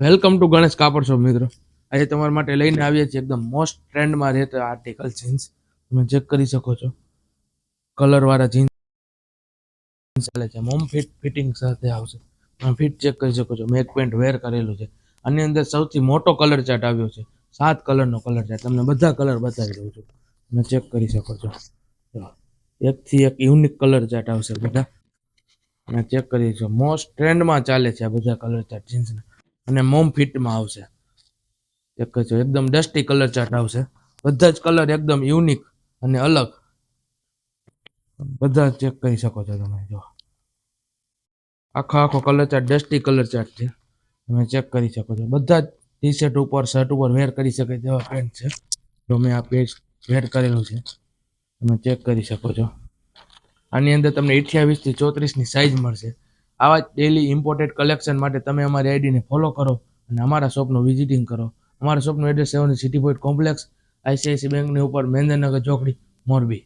Welcome to Ganesh કાપડ shop મિત્રો. આજે તમારા માટે લઈને આવ્યા છીએ એકદમ મોસ્ટ ટ્રેન્ડમાં રહેતા આર્ટિકલ જીન્સ. તમે ચેક કરી શકો છો, કલરવાળા જીન્સ ચાલે છે. મોમ ફિટિંગ સાથે આવશે. તમે ફિટ ચેક કરી શકો છો. મેં એક પેન્ટ વેર કરેલું છે. આની અંદર સૌથી મોટો કલર ચાર્ટ આવ્યો છે. 7 કલરનો કલર ચાર્ટ. તમને બધા કલર બતાવી દઉં છું. તમે ચેક કરી શકો છો. એકથી એક યુનિક કલર ચાર્ટ આવશે બધા. અને ચેક કરી શકો. મોસ્ટ ટ્રેન્ડમાં ચાલે છે આ બધા કલર ચાર્ટ જીન્સના. અને મોમ ફિટમાં આવશે. ચેક કરજો, એકદમ ડસ્ટી કલર ચાર્ટ આવશે. બધા જ કલર એકદમ યુનિક અને અલગ. બધા ચેક કરી શકો છો તમે. જો આખો colour chart dusty colour chart છે. તમે ચેક કરી શકો છો. બધા જ ટી શર્ટ ઉપર શર્ટ ઉપર વેર કરી શકે તેવા પેન્ટ છે. તો મેં આ પેજ વેર કરેલું છે. તમે ચેક કરી શકો છો. આની અંદર તમને 28 થી 34ની સાઇઝ મળશે. આવા જ ડેલી ઇમ્પોર્ટેડ કલેક્શન માટે તમે અમારી આઈડીને ફોલો કરો અને અમારા શોપનું વિઝિટિંગ કરો. અમારા શોપનું address 7 city point complex, ICICI બેંકની ઉપર, મહેન્દ્રનગર ચોકડી, મોરબી.